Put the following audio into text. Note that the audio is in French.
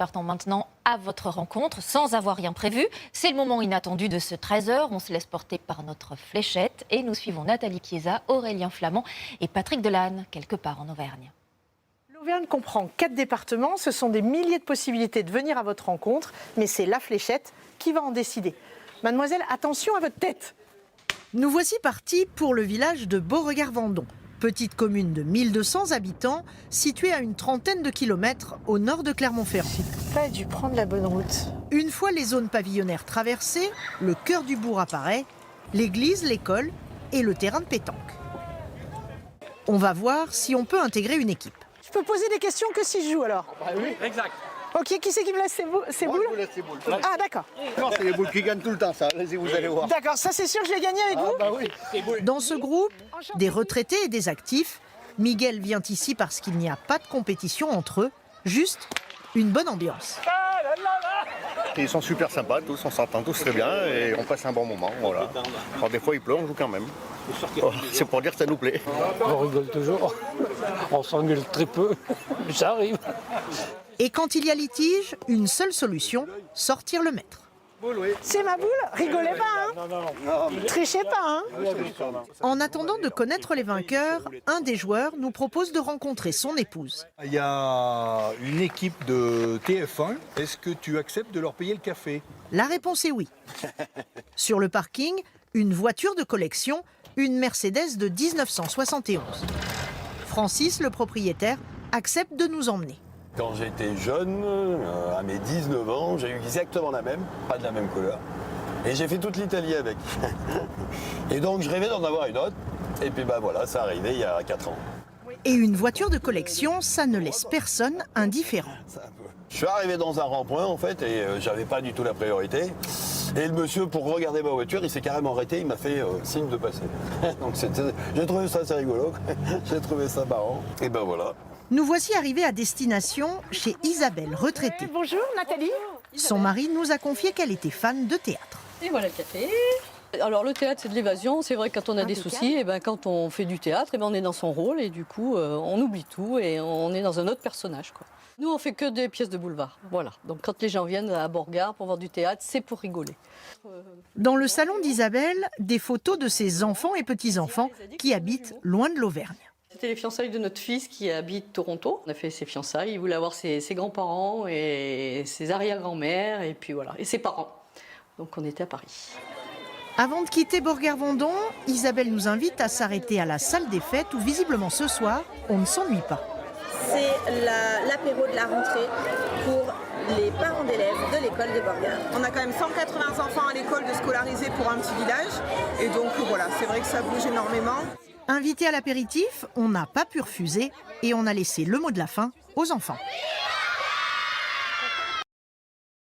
partons maintenant à votre rencontre sans avoir rien prévu. C'est le moment inattendu de ce 13h. On se laisse porter par notre fléchette et nous suivons Nathalie Chiesa, Aurélien Flamand et Patrick Delanne, quelque part en Auvergne. L'Auvergne comprend 4 départements. Ce sont des milliers de possibilités de venir à votre rencontre, mais c'est la fléchette qui va en décider. Mademoiselle, attention à votre tête. Nous voici partis pour le village de Beauregard-Vendon. Petite commune de 1200 habitants, située à une trentaine de kilomètres au nord de Clermont-Ferrand. J'ai pas dû prendre la bonne route. Une fois les zones pavillonnaires traversées, le cœur du bourg apparaît, l'église, l'école et le terrain de pétanque. On va voir si on peut intégrer une équipe. Je peux poser des questions que si je joue alors. Oui, exact. Ok, qui c'est qui me laisse ces boules? Moi, je vous laisse les boules. Ah d'accord. Non, c'est les boules qui gagnent tout le temps, ça. Allez-y, vous allez voir. D'accord, ça c'est sûr, je l'ai gagné avec vous. Bah oui. Dans ce groupe, des retraités et des actifs, Miguel vient ici parce qu'il n'y a pas de compétition entre eux, juste une bonne ambiance. Ils sont super sympas, tous, on s'entend tous très bien et on passe un bon moment. Voilà. Alors, des fois, il pleut, on joue quand même. C'est pour dire que ça nous plaît. On rigole toujours. On s'engueule très peu. Ça arrive. Et quand il y a litige, une seule solution, sortir le maître. C'est ma boule. Rigolez pas, hein. Trichez pas, hein. En attendant de connaître les vainqueurs, un des joueurs nous propose de rencontrer son épouse. Il y a une équipe de TF1. Est-ce que tu acceptes de leur payer le café? La réponse est oui. Sur le parking, une voiture de collection, une Mercedes de 1971. Francis, le propriétaire, accepte de nous emmener. Quand j'étais jeune, à mes 19 ans, j'ai eu exactement la même, pas de la même couleur. Et j'ai fait toute l'Italie avec. Et donc je rêvais d'en avoir une autre. Et puis bah voilà, ça arrivait il y a 4 ans. Et une voiture de collection, ça ne laisse personne indifférent. Je suis arrivé dans un rond-point en fait et j'avais pas du tout la priorité. Et le monsieur, pour regarder ma voiture, il s'est carrément arrêté, il m'a fait signe de passer. Donc j'ai trouvé ça assez rigolo, j'ai trouvé ça marrant. Et ben voilà. Nous voici arrivés à destination chez Isabelle, retraitée. Bonjour Nathalie. Son mari nous a confié qu'elle était fan de théâtre. Et voilà le café. Alors le théâtre c'est de l'évasion, c'est vrai que quand on a des soucis, et ben, quand on fait du théâtre, et ben, on est dans son rôle et du coup on oublie tout et on est dans un autre personnage, quoi. Nous on fait que des pièces de boulevard, voilà. Donc quand les gens viennent à Beauregard pour voir du théâtre, c'est pour rigoler. Dans le salon d'Isabelle, des photos de ses enfants et petits-enfants qui habitent loin de l'Auvergne. C'était les fiançailles de notre fils qui habite Toronto. On a fait ses fiançailles, il voulait avoir ses grands-parents et ses arrière-grand-mères et puis voilà, et ses parents. Donc on était à Paris. Avant de quitter Beauregard-Vendon, Isabelle nous invite à s'arrêter à la salle des fêtes où visiblement ce soir, on ne s'ennuie pas. C'est l'apéro de la rentrée pour les parents d'élèves de l'école de Beauregard. On a quand même 180 enfants à l'école de scolariser pour un petit village. Et donc voilà, c'est vrai que ça bouge énormément. Invité à l'apéritif, on n'a pas pu refuser et on a laissé le mot de la fin aux enfants.